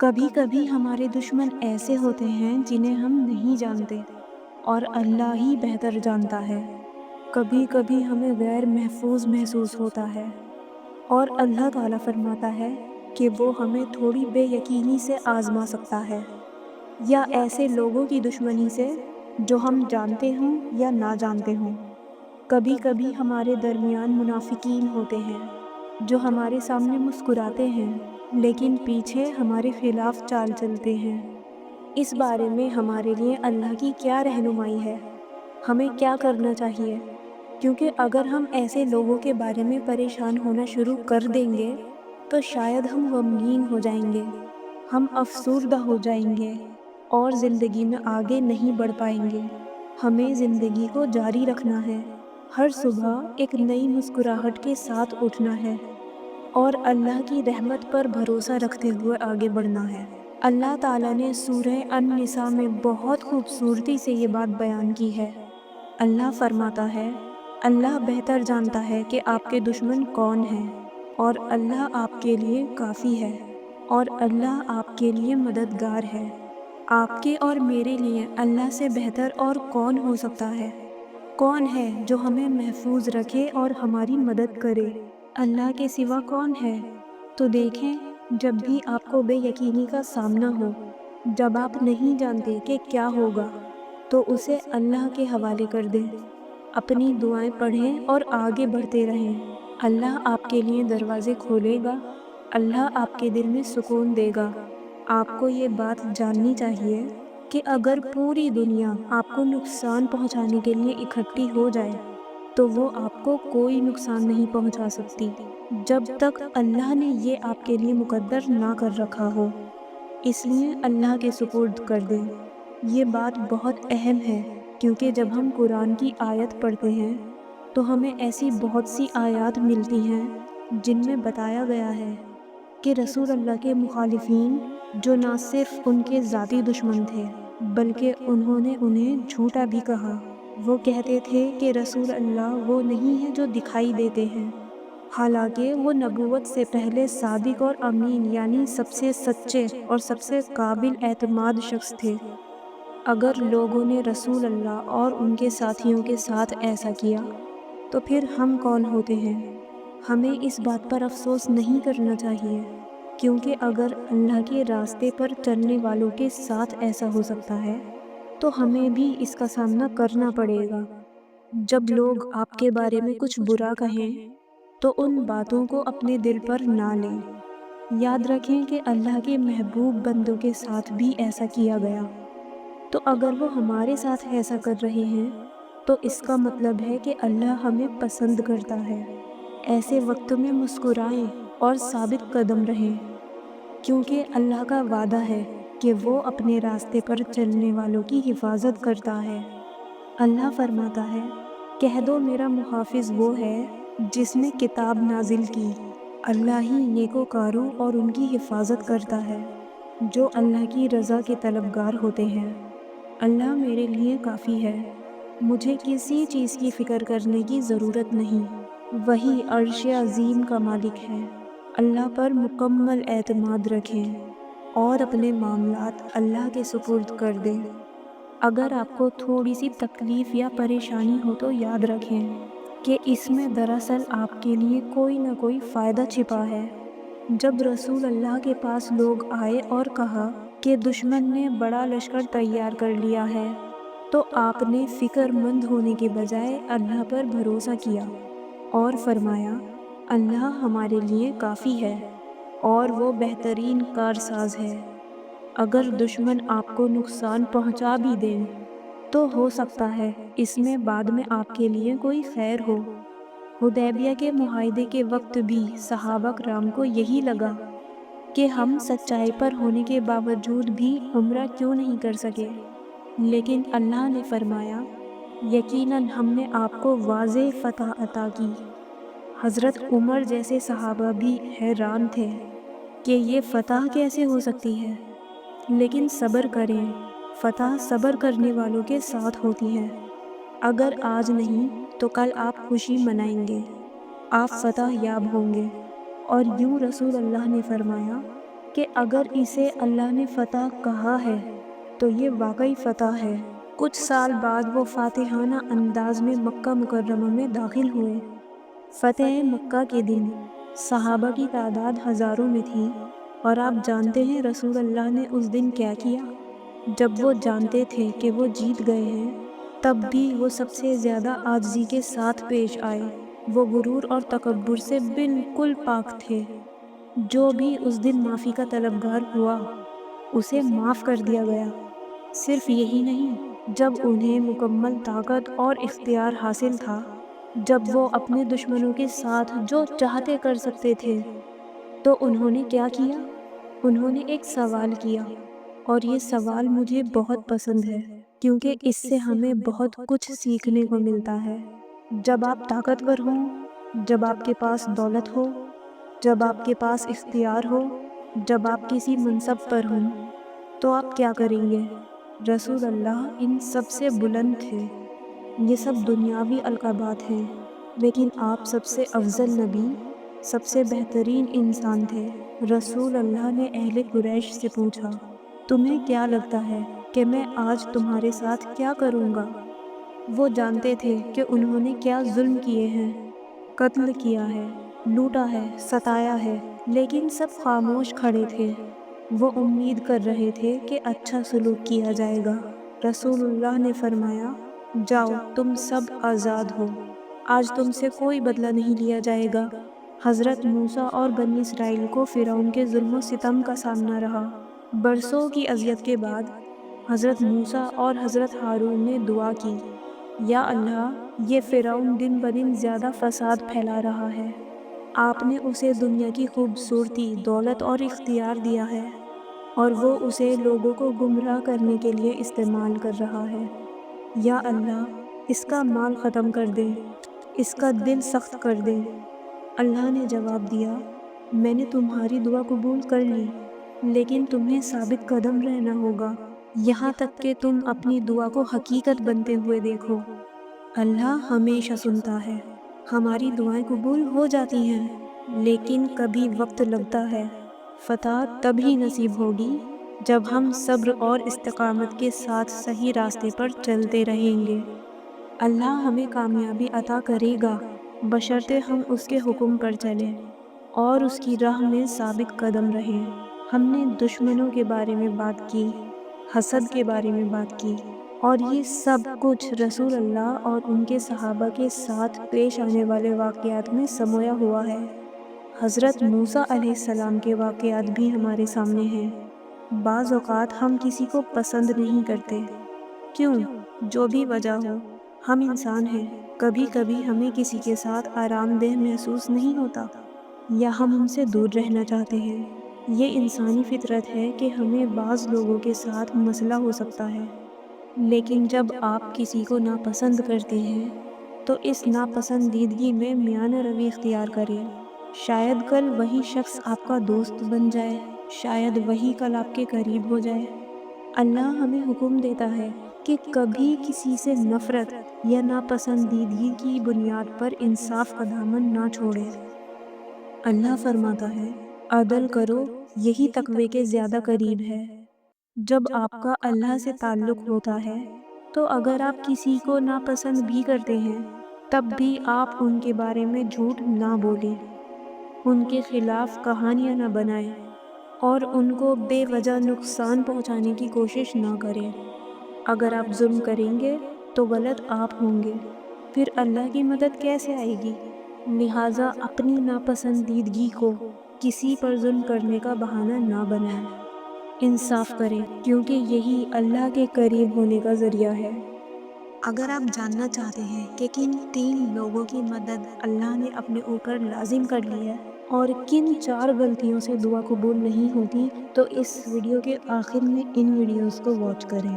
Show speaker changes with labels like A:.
A: کبھی کبھی ہمارے دشمن ایسے ہوتے ہیں جنہیں ہم نہیں جانتے اور اللہ ہی بہتر جانتا ہے۔ کبھی کبھی ہمیں غیر محفوظ محسوس ہوتا ہے اور اللہ تعالیٰ فرماتا ہے کہ وہ ہمیں تھوڑی بے یقینی سے آزما سکتا ہے، یا ایسے لوگوں کی دشمنی سے جو ہم جانتے ہوں یا نہ جانتے ہوں۔ کبھی کبھی ہمارے درمیان منافقین ہوتے ہیں جو ہمارے سامنے مسکراتے ہیں لیکن پیچھے ہمارے خلاف چال چلتے ہیں۔ اس بارے میں ہمارے لیے اللہ کی کیا رہنمائی ہے؟ ہمیں کیا کرنا چاہیے؟ کیونکہ اگر ہم ایسے لوگوں کے بارے میں پریشان ہونا شروع کر دیں گے تو شاید ہم غمگین ہو جائیں گے، ہم افسردہ ہو جائیں گے اور زندگی میں آگے نہیں بڑھ پائیں گے۔ ہمیں زندگی کو جاری رکھنا ہے، ہر صبح ایک نئی مسکراہٹ کے ساتھ اٹھنا ہے اور اللہ کی رحمت پر بھروسہ رکھتے ہوئے آگے بڑھنا ہے۔ اللہ تعالیٰ نے سورہ النساء میں بہت خوبصورتی سے یہ بات بیان کی ہے۔ اللہ فرماتا ہے، اللہ بہتر جانتا ہے کہ آپ کے دشمن کون ہیں اور اللہ آپ کے لیے کافی ہے اور اللہ آپ کے لیے مددگار ہے۔ آپ کے اور میرے لیے اللہ سے بہتر اور کون ہو سکتا ہے؟ کون ہے جو ہمیں محفوظ رکھے اور ہماری مدد کرے؟ اللہ کے سوا کون ہے؟ تو دیکھیں، جب بھی آپ کو بے یقینی کا سامنا ہو، جب آپ نہیں جانتے کہ کیا ہوگا، تو اسے اللہ کے حوالے کر دیں، اپنی دعائیں پڑھیں اور آگے بڑھتے رہیں۔ اللہ آپ کے لیے دروازے کھولے گا، اللہ آپ کے دل میں سکون دے گا۔ آپ کو یہ بات جاننی چاہیے کہ اگر پوری دنیا آپ کو نقصان پہنچانے کے لیے اکٹھی ہو جائے تو وہ آپ کو کوئی نقصان نہیں پہنچا سکتی جب تک اللہ نے یہ آپ کے لیے مقدر نہ کر رکھا ہو۔ اس لیے اللہ کے سپرد کر دیں۔ یہ بات بہت اہم ہے کیونکہ جب ہم قرآن کی آیت پڑھتے ہیں تو ہمیں ایسی بہت سی آیات ملتی ہیں جن میں بتایا گیا ہے کہ رسول اللہ کے مخالفین، جو نہ صرف ان کے ذاتی دشمن تھے بلکہ انہوں نے انہیں جھوٹا بھی کہا، وہ کہتے تھے کہ رسول اللہ وہ نہیں ہے جو دکھائی دیتے ہیں، حالانکہ وہ نبوت سے پہلے صادق اور امین یعنی سب سے سچے اور سب سے قابل اعتماد شخص تھے۔ اگر لوگوں نے رسول اللہ اور ان کے ساتھیوں کے ساتھ ایسا کیا تو پھر ہم کون ہوتے ہیں؟ ہمیں اس بات پر افسوس نہیں کرنا چاہیے، کیونکہ اگر اللہ کے راستے پر چلنے والوں کے ساتھ ایسا ہو سکتا ہے تو ہمیں بھی اس کا سامنا کرنا پڑے گا۔ جب لوگ آپ کے بارے میں کچھ برا کہیں تو ان باتوں کو اپنے دل پر نہ لیں۔ یاد رکھیں کہ اللہ کے محبوب بندوں کے ساتھ بھی ایسا کیا گیا، تو اگر وہ ہمارے ساتھ ایسا کر رہے ہیں تو اس کا مطلب ہے کہ اللہ ہمیں پسند کرتا ہے۔ ایسے وقت میں مسکرائیں اور ثابت قدم رہیں، کیونکہ اللہ کا وعدہ ہے کہ وہ اپنے راستے پر چلنے والوں کی حفاظت کرتا ہے۔ اللہ فرماتا ہے، کہہ دو میرا محافظ وہ ہے جس نے کتاب نازل کی، اللہ ہی نیکوکاروں اور ان کی حفاظت کرتا ہے جو اللہ کی رضا کے طلبگار ہوتے ہیں۔ اللہ میرے لیے کافی ہے، مجھے کسی چیز کی فکر کرنے کی ضرورت نہیں۔ وہی عرش عظیم کا مالک ہے۔ اللہ پر مکمل اعتماد رکھیں اور اپنے معاملات اللہ کے سپرد کر دیں۔ اگر آپ کو تھوڑی سی تکلیف یا پریشانی ہو تو یاد رکھیں کہ اس میں دراصل آپ کے لیے کوئی نہ کوئی فائدہ چھپا ہے۔ جب رسول اللہ کے پاس لوگ آئے اور کہا کہ دشمن نے بڑا لشکر تیار کر لیا ہے تو آپ نے فکر مند ہونے کے بجائے اللہ پر بھروسہ کیا اور فرمایا، اللہ ہمارے لیے کافی ہے اور وہ بہترین کارساز ہے۔ اگر دشمن آپ کو نقصان پہنچا بھی دیں تو ہو سکتا ہے اس میں بعد میں آپ کے لیے کوئی خیر ہو۔ حدیبیہ کے معاہدے کے وقت بھی صحابہ کرام کو یہی لگا کہ ہم سچائی پر ہونے کے باوجود بھی عمرہ کیوں نہیں کر سکے، لیکن اللہ نے فرمایا، یقیناً ہم نے آپ کو واضح فتح عطا کی۔ حضرت عمر جیسے صحابہ بھی حیران تھے کہ یہ فتح کیسے ہو سکتی ہے، لیکن صبر کریں، فتح صبر کرنے والوں کے ساتھ ہوتی ہے۔ اگر آج نہیں تو کل آپ خوشی منائیں گے، آپ فتح یاب ہوں گے۔ اور یوں رسول اللہ نے فرمایا، کہ اگر اسے اللہ نے فتح کہا ہے تو یہ واقعی فتح ہے۔ کچھ سال بعد وہ فاتحانہ انداز میں مکہ مکرمہ میں داخل ہوئے۔ فتح مکہ کے دن صحابہ کی تعداد ہزاروں میں تھی، اور آپ جانتے ہیں رسول اللہ نے اس دن کیا کیا؟ جب وہ جانتے تھے کہ وہ جیت گئے ہیں، تب بھی وہ سب سے زیادہ عاجزی کے ساتھ پیش آئے۔ وہ غرور اور تکبر سے بالکل پاک تھے۔ جو بھی اس دن معافی کا طلبگار ہوا، اسے معاف کر دیا گیا۔ صرف یہی نہیں، جب انہیں مکمل طاقت اور اختیار حاصل تھا، جب وہ اپنے دشمنوں کے ساتھ جو چاہتے کر سکتے تھے، تو انہوں نے کیا کیا؟ انہوں نے ایک سوال کیا، اور یہ سوال مجھے بہت پسند ہے، کیونکہ اس سے ہمیں بہت کچھ سیکھنے کو ملتا ہے۔ جب آپ طاقتور ہوں، جب آپ کے پاس دولت ہو، جب آپ کے پاس اختیار ہو، جب آپ کسی منصب پر ہوں، تو آپ کیا کریں گے؟ رسول اللہ ان سب سے بلند تھے۔ یہ سب دنیاوی القابات ہیں، لیکن آپ سب سے افضل نبی، سب سے بہترین انسان تھے۔ رسول اللہ نے اہل قریش سے پوچھا، تمہیں کیا لگتا ہے کہ میں آج تمہارے ساتھ کیا کروں گا؟ وہ جانتے تھے کہ انہوں نے کیا ظلم کیے ہیں، قتل کیا ہے، لوٹا ہے، ستایا ہے، لیکن سب خاموش کھڑے تھے۔ وہ امید کر رہے تھے کہ اچھا سلوک کیا جائے گا۔ رسول اللہ نے فرمایا، جاؤ، تم سب آزاد ہو، آج تم سے کوئی بدلہ نہیں لیا جائے گا۔ حضرت موسیٰ اور بنی اسرائیل کو فرعون کے ظلم و ستم کا سامنا رہا۔ برسوں کی اذیت کے بعد حضرت موسیٰ اور حضرت ہارون نے دعا کی، یا اللہ، یہ فرعون دن بدن زیادہ فساد پھیلا رہا ہے۔ آپ نے اسے دنیا کی خوبصورتی، دولت اور اختیار دیا ہے، اور وہ اسے لوگوں کو گمراہ کرنے کے لیے استعمال کر رہا ہے۔ یا اللہ، اس کا مال ختم کر دے، اس کا دل سخت کر دے۔ اللہ نے جواب دیا، میں نے تمہاری دعا قبول کر لی، لیکن تمہیں ثابت قدم رہنا ہوگا، یہاں تک کہ تم اپنی دعا کو حقیقت بنتے ہوئے دیکھو۔ اللہ ہمیشہ سنتا ہے، ہماری دعائیں قبول ہو جاتی ہیں، لیکن کبھی وقت لگتا ہے۔ فتح تبھی نصیب ہوگی جب ہم صبر اور استقامت کے ساتھ صحیح راستے پر چلتے رہیں گے۔ اللہ ہمیں کامیابی عطا کرے گا، بشرطے ہم اس کے حکم پر چلیں اور اس کی راہ میں ثابت قدم رہیں۔ ہم نے دشمنوں کے بارے میں بات کی، حسد کے بارے میں بات کی، اور یہ سب کچھ رسول اللہ اور ان کے صحابہ کے ساتھ پیش آنے والے واقعات میں سمویا ہوا ہے۔ حضرت موسیٰ علیہ السلام کے واقعات بھی ہمارے سامنے ہیں۔ بعض اوقات ہم کسی کو پسند نہیں کرتے، کیوں؟ جو بھی وجہ ہو، ہم انسان ہیں۔ کبھی کبھی ہمیں کسی کے ساتھ آرام دہ محسوس نہیں ہوتا، یا ہم ان سے دور رہنا چاہتے ہیں۔ یہ انسانی فطرت ہے کہ ہمیں بعض لوگوں کے ساتھ مسئلہ ہو سکتا ہے، لیکن جب آپ کسی کو ناپسند کرتے ہیں تو اس ناپسندیدگی میں میانہ روی اختیار کریں۔ شاید کل وہی شخص آپ کا دوست بن جائے، شاید وہی کل آپ کے قریب ہو جائے۔ اللہ ہمیں حکم دیتا ہے کہ کبھی کسی سے نفرت یا ناپسندیدگی کی بنیاد پر انصاف کا دامن نہ چھوڑیں۔ اللہ فرماتا ہے، عدل کرو، یہی تقوی کے زیادہ قریب ہے۔ جب آپ کا اللہ سے تعلق ہوتا ہے تو اگر آپ کسی کو ناپسند بھی کرتے ہیں، تب بھی آپ ان کے بارے میں جھوٹ نہ بولیں، ان کے خلاف کہانیاں نہ بنائیں، اور ان کو بے وجہ نقصان پہنچانے کی کوشش نہ کریں۔ اگر آپ ظلم کریں گے تو غلط آپ ہوں گے، پھر اللہ کی مدد کیسے آئے گی؟ لہٰذا اپنی ناپسندیدگی کو کسی پر ظلم کرنے کا بہانہ نہ بنائیں۔ انصاف کریں، کیونکہ یہی اللہ کے قریب ہونے کا ذریعہ ہے۔ اگر آپ جاننا چاہتے ہیں کہ کن 3 لوگوں کی مدد اللہ نے اپنے اوپر لازم کر لی ہے اور کن 4 غلطیوں سے دعا قبول نہیں ہوتی، تو اس ویڈیو کے آخر میں ان ویڈیوز کو واچ کریں۔